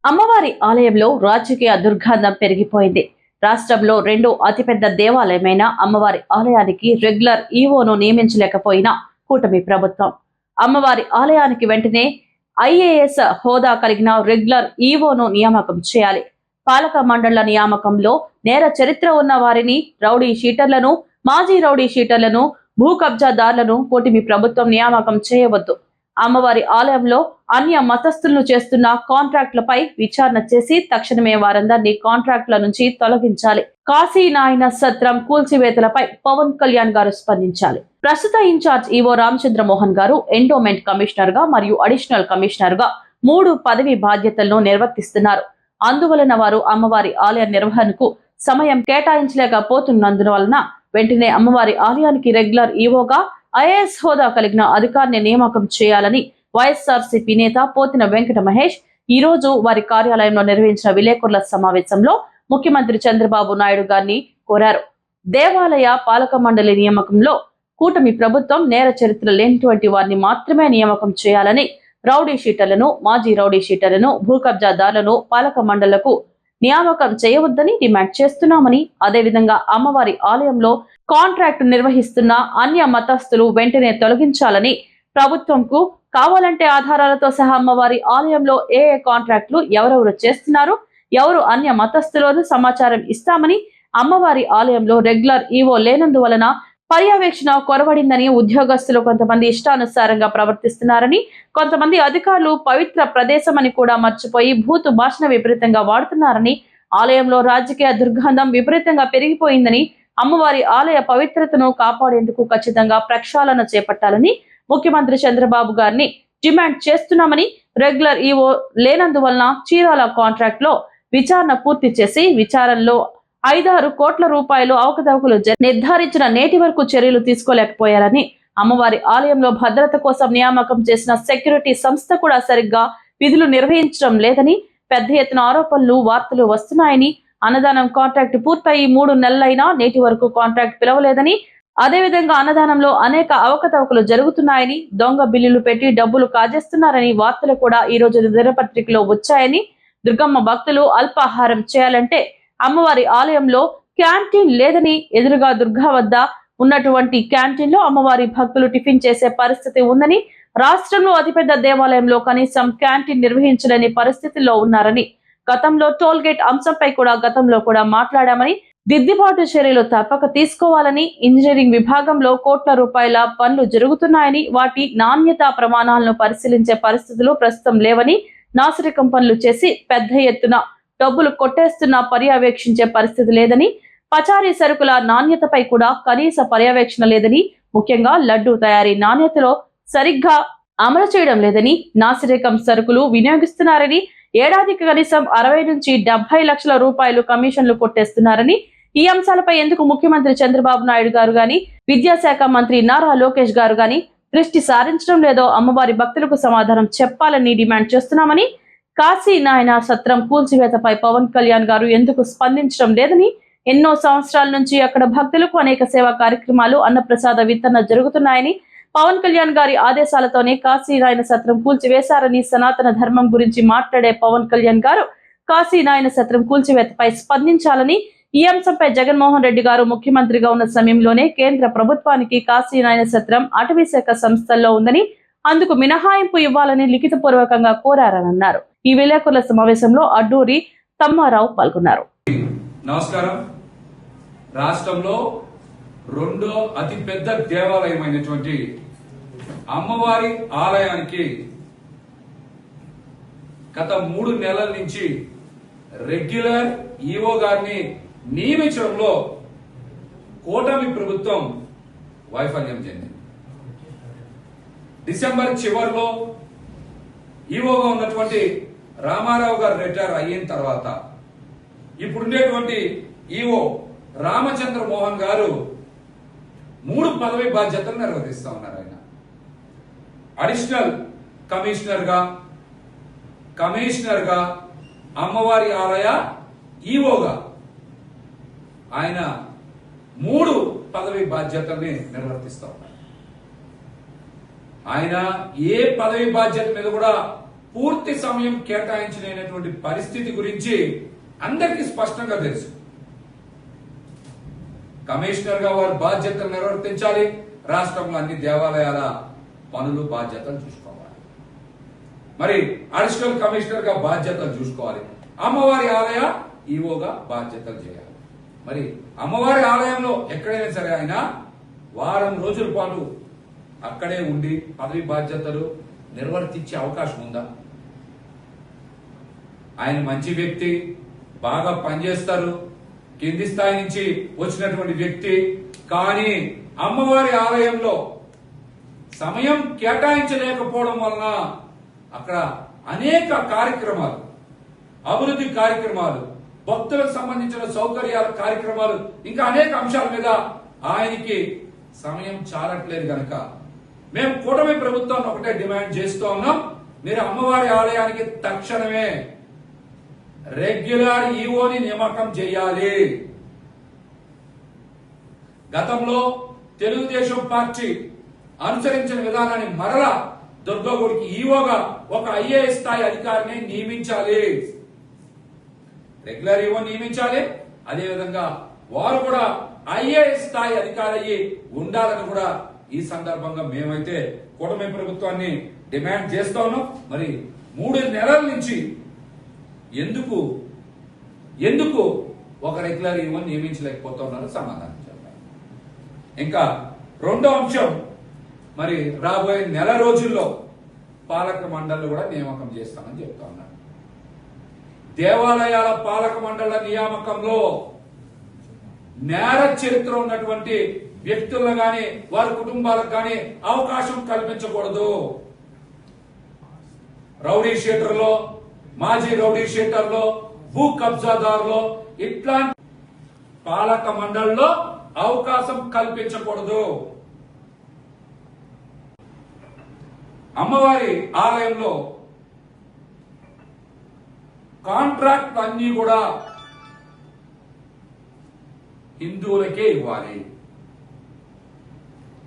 అమ్మవారి ఆలయంలో రాజకీయ దుర్గంధం పెరిగిపోయింది. రాష్ట్రంలో రెండో అతిపెద్ద దేవాలయమైన అమ్మవారి ఆలయానికి రెగ్యులర్ ఈవోను నియమించలేకపోయినా కూటమి ప్రభుత్వం అమ్మవారి ఆలయానికి వెంటనే ఐఏఎస్ హోదా కలిగిన రెగ్యులర్ ఈవోను నియామకం చేయాలి. పాలక మండళ్ల నియామకంలో నేర చరిత్ర ఉన్న వారిని, రౌడీ షీటర్లను, మాజీ రౌడీ షీటర్లను, భూ కబ్జాదారులను కూటమి ప్రభుత్వం నియామకం చేయవద్దు. అమ్మవారి ఆలయంలో అన్య మతస్థులను చేస్తున్న కాంట్రాక్టులపై విచారణ చేసి తక్షణమే వారందరినీ కాంట్రాక్టుల నుంచి తొలగించాలి. కాశీ నాయన సత్రం కూల్చివేతలపై పవన్ కళ్యాణ్ గారు స్పందించాలి. ప్రస్తుత ఇన్ఛార్జ్ ఈవో రామచంద్రమోహన్ గారు ఎండోమెంట్ కమిషనర్ గా మరియు అడిషనల్ కమిషనర్ గా 3 పదవి బాధ్యతలను నిర్వర్తిస్తున్నారు. అందువలన వారు అమ్మవారి ఆలయ నిర్వహణకు సమయం కేటాయించలేకపోతున్నందువలన వెంటనే అమ్మవారి ఆలయానికి రెగ్యులర్ ఈవోగా ఐఏఎస్ హోదా కలిగిన అధికారిని నియామకం చేయాలని వైఎస్ఆర్సీపీ నేత పోతిన వెంకట మహేష్ ఈ రోజు వారి కార్యాలయంలో నిర్వహించిన విలేకరుల సమావేశంలో ముఖ్యమంత్రి చంద్రబాబు నాయుడు గారిని కోరారు. దేవాలయ పాలక మండలి నియామకంలో కూటమి ప్రభుత్వం నేర చరిత్ర లేనటువంటి వారిని మాత్రమే నియామకం చేయాలని, రౌడీ షీటర్లను, మాజీ రౌడీ షీటర్లను, భూ కబ్జాదారులను పాలక మండళ్లకు నియామకం చేయవద్దని డిమాండ్ చేస్తున్నామని, అదేవిధంగా అమ్మవారి ఆలయంలో కాంట్రాక్టు నిర్వహిస్తున్న అన్య మతస్థులు వెంటనే తొలగించాలని, ప్రభుత్వంకు కావాలంటే ఆధారాలతో సహా అమ్మవారి ఆలయంలో ఏ కాంట్రాక్టులు ఎవరెవరు చేస్తున్నారు, ఎవరు అన్య మతస్థులను సమాచారం ఇస్తామని, అమ్మవారి ఆలయంలో రెగ్యులర్ ఈవో లేనందువలన పర్యవేక్షణ కొరవడిందని, ఉద్యోగస్తులు కొంతమంది ఇష్టానుసారంగా ప్రవర్తిస్తున్నారని, కొంతమంది అధికారులు పవిత్ర ప్రదేశమని కూడా మర్చిపోయి భూతు భాషను విపరీతంగా వాడుతున్నారని, ఆలయంలో రాజకీయ దుర్గంధం విపరీతంగా పెరిగిపోయిందని, అమ్మవారి ఆలయ పవిత్రతను కాపాడేందుకు ఖచ్చితంగా ప్రక్షాళన చేపట్టాలని ముఖ్యమంత్రి చంద్రబాబు గారిని డిమాండ్ చేస్తున్నామని, రెగ్యులర్ ఈవో లేనందువలన చీరాల కాంట్రాక్ట్ లో విచారణ పూర్తి చేసి విచారణలో 5-6 కోట్ల రూపాయలు అవకతవకలు నిర్ధారించిన నేటి వరకు చర్యలు తీసుకోలేకపోయారని, అమ్మవారి ఆలయంలో భద్రత కోసం నియామకం చేసిన సెక్యూరిటీ సంస్థ కూడా సరిగ్గా విధులు నిర్వహించడం లేదని పెద్ద ఎత్తున ఆరోపణలు, వార్తలు వస్తున్నాయని, అన్నదానం కాంట్రాక్ట్ పూర్తయి 3 నెలలైనా నేటి వరకు కాంట్రాక్ట్ పిలవలేదని, అదేవిధంగా అన్నదానంలో అనేక అవకతవకలు జరుగుతున్నాయని, దొంగ బిల్లులు పెట్టి డబ్బులు కాజేస్తున్నారని వార్తలు కూడా ఈ రోజు దినపత్రికలో వచ్చాయని, దుర్గమ్మ భక్తులు అల్పాహారం చేయాలంటే అమ్మవారి ఆలయంలో క్యాంటీన్ లేదని, ఎదురుగా దుర్గా వద్ద ఉన్నటువంటి క్యాంటీన్ లో అమ్మవారి భక్తులు టిఫిన్ చేసే పరిస్థితి ఉందని, రాష్ట్రంలో అతిపెద్ద దేవాలయంలో కనీసం క్యాంటీన్ నిర్వహించలేని పరిస్థితుల్లో ఉన్నారని, గతంలో టోల్ గేట్ అంశంపై కూడా గతంలో కూడా మాట్లాడామని, దిద్దుబాటు చర్యలు తప్పక తీసుకోవాలని, ఇంజనీరింగ్ విభాగంలో కోట్ల రూపాయల పనులు జరుగుతున్నాయని, వాటి నాణ్యతా ప్రమాణాలను పరిశీలించే పరిస్థితులు ప్రస్తుతం లేవని, నాసిరకం పనులు చేసి పెద్ద ఎత్తున డబ్బులు కొట్టేస్తున్నా పర్యవేక్షించే పరిస్థితి లేదని, పచారీ సరుకుల నాణ్యతపై కూడా కనీస పర్యవేక్షణ లేదని, ముఖ్యంగా లడ్డూ తయారీ నాణ్యతలో సరిగ్గా అమలు చేయడం లేదని, నాసిరకం సరుకులు వినియోగిస్తున్నారని, ఏడాదికి కనీసం 60 నుంచి 70 లక్షల రూపాయలు కమిషన్లు కొట్టేస్తున్నారని, ఈ అంశాలపై ఎందుకు ముఖ్యమంత్రి చంద్రబాబు నాయుడు గారు గాని, విద్యాశాఖ మంత్రి నారా లోకేష్ గారు గాని దృష్టి సారించడం లేదో అమ్మవారి భక్తులకు సమాధానం చెప్పాలని డిమాండ్ చేస్తున్నామని, కాశీ నాయన సత్రం కూల్చివేతపై పవన్ కళ్యాణ్ గారు ఎందుకు స్పందించడం లేదని, ఎన్నో సంవత్సరాల నుంచి అక్కడ భక్తులకు అనేక సేవా కార్యక్రమాలు, అన్నప్రసాద వితరణ జరుగుతున్నాయని, పవన్ కళ్యాణ్ గారి ఆదేశాలతోనే కాశీ నాయన సత్రం కూల్చివేశారని, సనాతన ధర్మం గురించి మాట్లాడే పవన్ కళ్యాణ్ గారు కాశీ నాయన సత్రం కూల్చివేతపై స్పందించాలని, ఈ అంశంపై జగన్మోహన్ రెడ్డి గారు ముఖ్యమంత్రిగా ఉన్న సమయంలోనే కేంద్ర ప్రభుత్వానికి కాశీ నాయన సత్రం అటవీ శాఖ సంస్థల్లో ఉందని, అందుకు మినహాయింపు ఇవ్వాలని లిఖితపూర్వకంగా కోరారని అన్నారు. ఈ విలేకరుల సమావేశంలో అడ్డూరి తమ్మారావు పాల్గొన్నారు. నమస్కారం. రాష్ట్రంలో రెండో అతి పెద్ద దేవాలయమైనటువంటి అమ్మవారి ఆలయానికి గత 3 నెలల నుంచి రెగ్యులర్ ఈవో గారిని నియమించడంలో కూటమి ప్రభుత్వం వైఫల్యం చెందింది. డిసెంబర్ చివరిలో ఈవోగా ఉన్నటువంటి రామారావు గారు రిటైర్ అయిన తర్వాత ఇప్పుడుండేటువంటి ఈవో రామచంద్ర మోహన్ గారు 3 పదవి బాధ్యతలు నిర్వహిస్తా ఉన్నారు. ఆయన అడిషనల్ కమిషనర్ గా అమ్మవారి ఆలయ ఈవోగా ఆయన 3 పదవి బాధ్యతల్ని నిర్వర్తిస్తా ఉన్నారు. ఆయన ఏ పదవి బాధ్యత మీద కూడా పూర్తి సమయం కేటాయించలేనటువంటి పరిస్థితి గురించి అందరికీ స్పష్టంగా తెలుసు. కమిషనర్ గా వారి బాధ్యతలు నిర్వర్తించాలి, రాష్ట్రంలో అన్ని దేవాలయాల పనులు బాధ్యతలు చూసుకోవాలి. మరి అడిషనల్ కమిషనర్ గా బాధ్యతలు చూసుకోవాలి. అమ్మవారి ఆలయ ఈవోగా బాధ్యతలు చేయాలి. మరి అమ్మవారి ఆలయంలో ఎక్కడైనా సరే ఆయన వారం రోజుల పాటు అక్కడే ఉండి పదవి బాధ్యతలు నిర్వర్తించే అవకాశం ఉందా? ఆయన మంచి వ్యక్తి, బాగా పనిచేస్తారు, కింది స్థాయి నుంచి వచ్చినటువంటి వ్యక్తి. కానీ అమ్మవారి ఆలయంలో సమయం కేటాయించలేకపోవడం వలన అక్కడ అనేక కార్యక్రమాలు, అభివృద్ధి కార్యక్రమాలు, భక్తులకు సంబంధించిన సౌకర్యాల కార్యక్రమాలు, ఇంకా అనేక అంశాల మీద ఆయనకి సమయం చాలట్లేదు కనుక మేము కూటమి ప్రభుత్వాన్ని ఒకటే డిమాండ్ చేస్తూ ఉన్నాం. మీరు అమ్మవారి ఆలయానికి తక్షణమే రెగ్యులర్ ఈవోని నియామకం చేయాలి. గతంలో తెలుగుదేశం పార్టీ అనుసరించిన విధానాన్ని మరలా దుర్గగుడికి ఈవోగా ఒక ఐఏఎస్ స్థాయి అధికారిని నియమించాలి. Regular EO నియమించాలి. అదేవిధంగా వారు కూడా ఐఏఎస్ స్థాయి అధికారి అయ్యి ఉండాలని కూడా ఈ సందర్భంగా మేమైతే కూటమి ప్రభుత్వాన్ని డిమాండ్ చేస్తా ఉన్నాం. మరి 3 నెలల నుంచి ఎందుకు ఒక రెగ్యులర్ ఈవో నియమించలేకపోతా ఉన్నారు? సమాధానం చెప్పాలి. ఇంకా రెండో అంశం, మరి రాబోయే నెల రోజుల్లో పాలక మండలి కూడా నియామకం చేస్తామని చెప్తా ఉన్నారు. దేవాలయాల పాలక మండళ్ల నియామకంలో నేర చరిత్ర ఉన్నటువంటి వ్యక్తులను గాని వారి కుటుంబాలకు గాని అవకాశం కల్పించకూడదు. రౌడీ షీటర్లో, మాజీ రౌడీ షీటర్లో, భూ కబ్జాదారులో ఇట్లాంటి పాలక మండలిలో అవకాశం కల్పించకూడదు. అమ్మవారి ఆలయంలో కాంట్రాక్ట్ అన్ని కూడా హిందువులకే ఇవ్వాలి.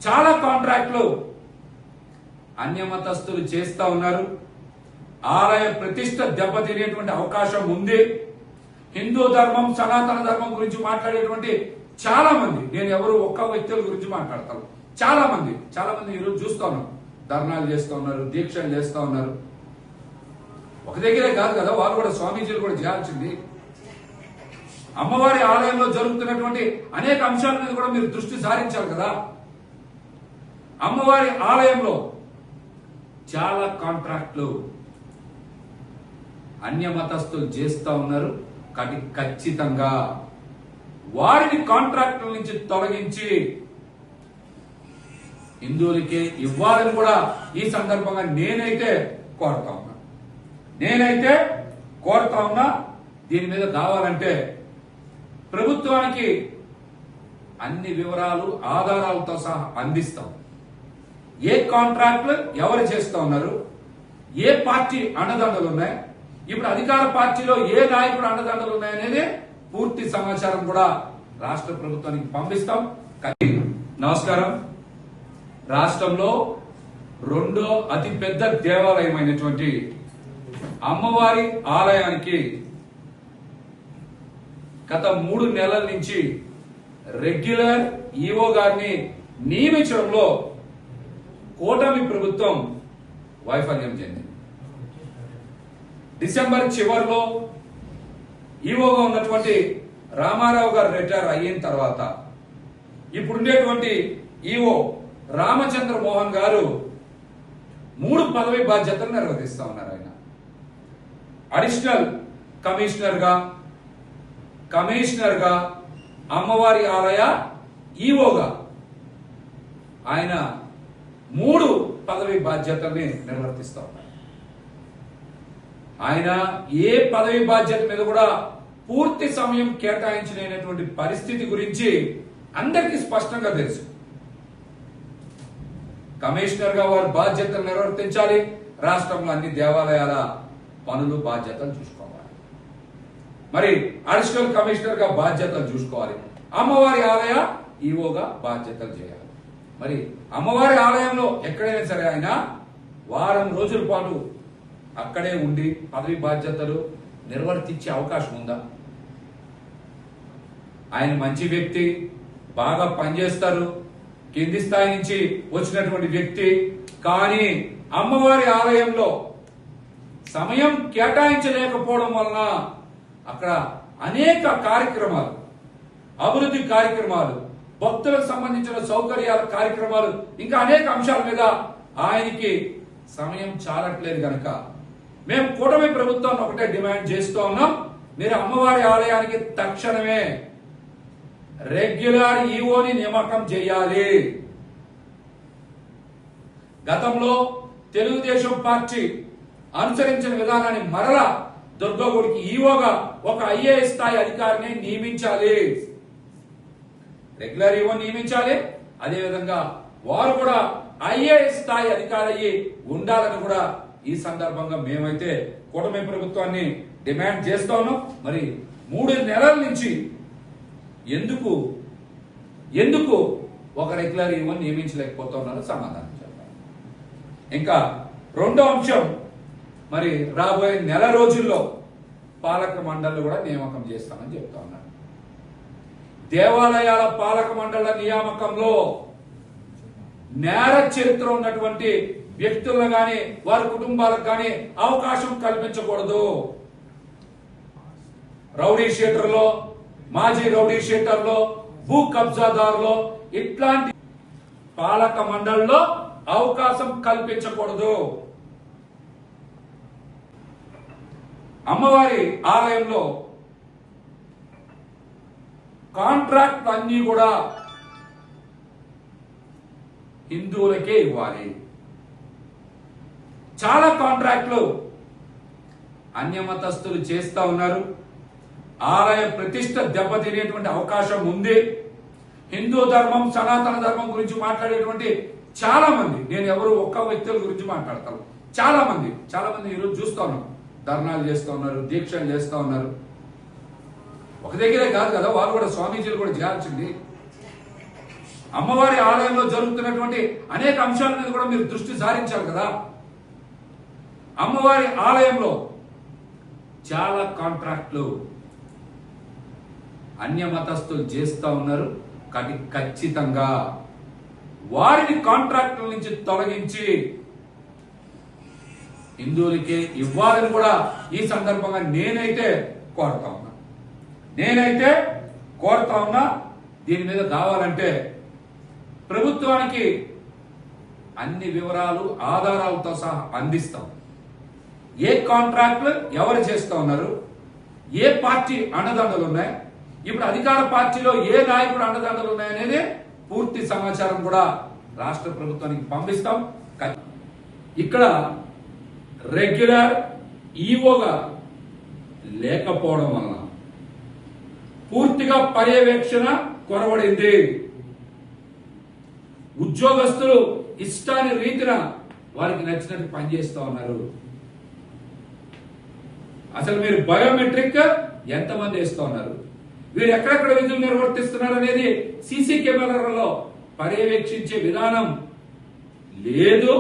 చాలా కాంట్రాక్టులు అన్యమతస్తులు చేస్తా ఉన్నారు. ఆలయ ప్రతిష్ట దెబ్బతినేటువంటి అవకాశం ఉంది. హిందూ ధర్మం, సనాతన ధర్మం గురించి మాట్లాడేటువంటి చాలా మంది, నేను ఎవరు ఒక్క వ్యక్తుల గురించి మాట్లాడతాను, చాలా మంది ఈరోజు చూస్తా ఉన్నాం, ధర్నాలు చేస్తూ ఉన్నారు, దీక్షలు చేస్తా ఉన్నారు. ఒక దగ్గరే కాదు కదా, వారు కూడా స్వామీజీలు కూడా చేయాల్సింది. అమ్మవారి ఆలయంలో జరుగుతున్నటువంటి అనేక అంశాల మీద కూడా మీరు దృష్టి సారించాలి కదా. అమ్మవారి ఆలయంలో చాలా కాంట్రాక్టులు అన్య మతస్థులు చేస్తా ఉన్నారు. కాబట్టి ఖచ్చితంగా వారిని కాంట్రాక్టుల నుంచి తొలగించి హిందువులకే ఇవ్వాలని కూడా ఈ సందర్భంగా నేనైతే కోరుతా ఉన్నా. దీని మీద కావాలంటే ప్రభుత్వానికి అన్ని వివరాలు, ఆధారాలతో సహా అందిస్తాం. ఏ కాంట్రాక్టులు ఎవరు చేస్తా ఉన్నారు, ఏ పార్టీ అండదండలు ఉన్నాయి, ఇప్పుడు అధికార పార్టీలో ఏ నాయకుడు అండదండలు ఉన్నాయనేది పూర్తి సమాచారం కూడా రాష్ట్ర ప్రభుత్వానికి పంపిస్తాం. నమస్కారం. రాష్ట్రంలో రెండో అతిపెద్ద దేవాలయమైనటువంటి అమ్మవారి ఆలయానికి గత 3 నెలల నుంచి రెగ్యులర్ ఈవో గారిని నియమించడంలో కూటమి ప్రభుత్వం వైఫల్యం చెందింది. డిసెంబర్ చివరిలో ఈవోగా ఉన్నటువంటి రామారావు గారు రిటైర్ అయిన తర్వాత ఇప్పుడుండేటువంటి ఈవో రామచంద్ర మోహన్ గారు 3 పదవి బాధ్యతలు నిర్వహిస్తా ఉన్నారు. ఆయన అడిషనల్ కమిషనర్ గా అమ్మవారి ఆలయ ఈవోగా ఆయన 3 పదవి బాధ్యతల్ని నిర్వర్తిస్తా ఉన్నారు. ఆయన ఏ పదవి బాధ్యత మీద కూడా పూర్తి సమయం కేటాయించలేనటువంటి పరిస్థితి గురించి అందరికీ స్పష్టంగా తెలుసు. కమిషనర్ గా వారి బాధ్యతలు నిర్వర్తించాలి, రాష్ట్రంలో అన్ని దేవాలయాల పనులు బాధ్యతలు చూసుకోవాలి. మరి అడిషనల్ కమిషనర్ గా బాధ్యతలు చూసుకోవాలి. అమ్మవారి ఆలయ ఈవోగా బాధ్యతలు చేయాలి. మరి అమ్మవారి ఆలయంలో ఎక్కడైనా సరే ఆయన వారం రోజుల పాటు అక్కడే ఉండి పదవి బాధ్యతలు నిర్వర్తించే అవకాశం ఉందా? ఆయన మంచి వ్యక్తి, బాగా పనిచేస్తారు, కింది స్థాయి నుంచి వచ్చినటువంటి వ్యక్తి. కానీ అమ్మవారి ఆలయంలో సమయం కేటాయించలేకపోవడం వలన అక్కడ అనేక కార్యక్రమాలు, అభివృద్ధి కార్యక్రమాలు, భక్తులకు సంబంధించిన సౌకర్యాల కార్యక్రమాలు, ఇంకా అనేక అంశాల మీద ఆయనకి సమయం చాలట్లేదు కనుక మేము కూటమి ప్రభుత్వాన్ని ఒకటే డిమాండ్ చేస్తూ ఉన్నాం, మీరు అమ్మవారి ఆలయానికి తక్షణమే రెగ్యులర్ ఈవోని నియామకం చేయాలి. గతంలో తెలుగుదేశం పార్టీ అనుసరించిన విధానాన్ని మరలా దుర్గగుడికి ఈవోగా ఒక ఐఏఎస్ స్థాయి అధికారిని నియమించాలి. Regular EO నియమించాలి. అదేవిధంగా వారు కూడా ఐఏఎస్ స్థాయి అధికారి అయ్యి ఉండాలని కూడా ఈ సందర్భంగా మేమైతే కూటమి ప్రభుత్వాన్ని డిమాండ్ చేస్తా ఉన్నాం. మరి 3 నెలల నుంచి ఎందుకు ఒక రెగ్యులర్ ఈవో నియమించలేకపోతా ఉన్నారో సమాధానం చెప్పాలి. ఇంకా రెండో అంశం, మరి రాబోయే నెల రోజుల్లో పాలక మండలి కూడా నియామకం చేస్తామని చెప్తా ఉన్నారు. దేవాలయాల పాలక మండళ్ల నియామకంలో నేర చరిత్ర ఉన్నటువంటి వ్యక్తులను గాని వారి కుటుంబాలకు గాని అవకాశం కల్పించకూడదు. రౌడీ షీటర్లో, మాజీ రౌడీ షీటర్లో, భూ కబ్జాదారులో ఇట్లాంటి పాలక మండలిలో అవకాశం కల్పించకూడదు. అమ్మవారి ఆలయంలో కాంట్రాక్ట్ అన్ని కూడా హిందువులకే ఇవ్వాలి. చాలా కాంట్రాక్ట్లు అన్యమతస్తులు చేస్తా ఉన్నారు. ఆలయ ప్రతిష్ట దెబ్బతినేటువంటి అవకాశం ఉంది. హిందూ ధర్మం, సనాతన ధర్మం గురించి మాట్లాడేటువంటి చాలా మంది, నేను ఎవరు ఒక్క వ్యక్తుల గురించి మాట్లాడతాను, చాలా మంది ఈరోజు చూస్తా ఉన్నాం, ధర్నాలు చేస్తూ ఉన్నారు, దీక్షలు చేస్తూ ఉన్నారు. ఒక దగ్గరే కాదు కదా, వాళ్ళు కూడా స్వామీజీలు కూడా చేయాల్సింది. అమ్మవారి ఆలయంలో జరుగుతున్నటువంటి అనేక అంశాల మీద కూడా మీరు దృష్టి సారించాలి కదా. అమ్మవారి ఆలయంలో చాలా కాంట్రాక్ట్లు అన్య మతస్థులు చేస్తా ఉన్నారు. కాబట్టి ఖచ్చితంగా వారిని కాంట్రాక్టుల నుంచి తొలగించి హిందువులకే ఇవ్వాలని కూడా ఈ సందర్భంగా నేనైతే కోరుతా ఉన్నా. దీని మీద కావాలంటే ప్రభుత్వానికి అన్ని వివరాలు, ఆధారాలతో సహా అందిస్తాం. ఏ కాంట్రాక్ట్లు ఎవరు చేస్తా ఉన్నారు, ఏ పార్టీ అండదండలు ఉన్నాయి, ఇప్పుడు అధికార పార్టీలో ఏ నాయకుడు అండదండలు ఉన్నాయనేది పూర్తి సమాచారం కూడా రాష్ట్ర ప్రభుత్వానికి పంపిస్తాం. ఇక్కడ రెగ్యులర్ ఈవోగా లేకపోవడం వలన పూర్తిగా పర్యవేక్షణ కొరవడింది. ఉద్యోగస్తులు ఇష్టాని రీతిన వారికి నచ్చినట్టు పనిచేస్తా ఉన్నారు. అసలు మీరు బయోమెట్రిక్ ఎంతమంది వేస్తా ఉన్నారు, వీరు ఎక్కడెక్కడ విధులు నిర్వర్తిస్తున్నారు అనేది సీసీ కెమెరాలలో పర్యవేక్షించే విధానం లేదు.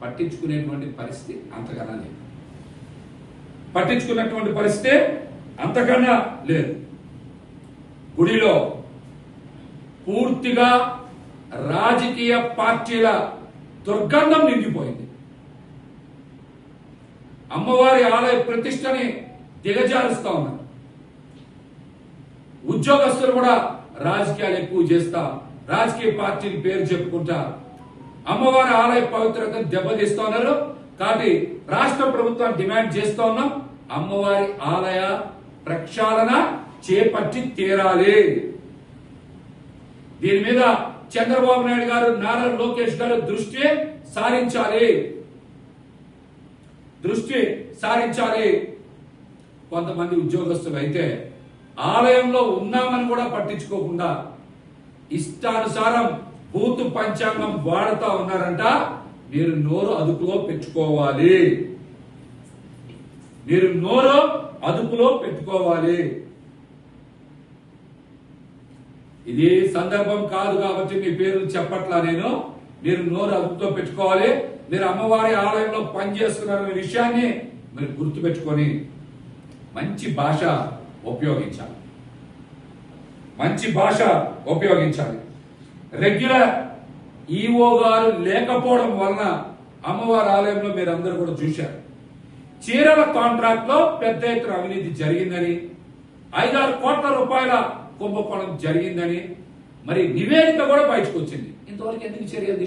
పట్టించుకునేటువంటి పరిస్థితి అంతకన్నా లేదు. గుడిలో పూర్తిగా రాజకీయ పార్టీల దుర్గంధం నిండిపోయింది. అమ్మవారి ఆలయ ప్రతిష్టని దిగజారుస్తా ఉన్నారు. ఉద్యోగస్తులు కూడా రాజకీయాలు ఎక్కువ చేస్తా, రాజకీయ పార్టీల పేరు చెప్పుకుంటా అమ్మవారి ఆలయ పవిత్రతను దెబ్బతీస్తా ఉన్నారు. కాబట్టి రాష్ట్ర ప్రభుత్వాన్ని డిమాండ్ చేస్తా ఉన్నాం, అమ్మవారి ఆలయ ప్రక్షాళన చేపట్టి తీరాలి. దీని మీద చంద్రబాబు నాయుడు గారు, నారా లోకేష్ గారు దృష్టి సారించాలి. కొంతమంది ఉద్యోగస్తులు అయితే ఆలయంలో ఉన్నామని కూడా పట్టించుకోకుండా ఇష్టానుసారం బూతు పంచాంగం వాడుతా ఉన్నారంట. మీరు నోరు అదుపులో పెట్టుకోవాలి. ఇది సందర్భం కాదు కాబట్టి మీ పేర్లు చెప్పట్లా నేను. మీరు నోరు అదుపులో పెట్టుకోవాలి. మీరు అమ్మవారి ఆలయంలో పనిచేస్తున్నారనే విషయాన్ని మీరు గుర్తుపెట్టుకొని మంచి భాష ఉపయోగించాలి. మంచి భాష ఉపయోగించాలి. రెగ్యులర్ ఈఓ గారు లేకపోవడం వలన అమ్మవారి ఆలయంలో మీరు అందరూ కూడా చూశారు. చీరల కాంట్రాక్ట్ లో పెద్ద ఎత్తున అవినీతి జరిగిందని, 5-6 కోట్ల రూపాయల కుంభకోణం జరిగిందని మరి నివేదిక కూడా బయటకు వచ్చింది. ఇంతవరకు ఎందుకు చర్యలు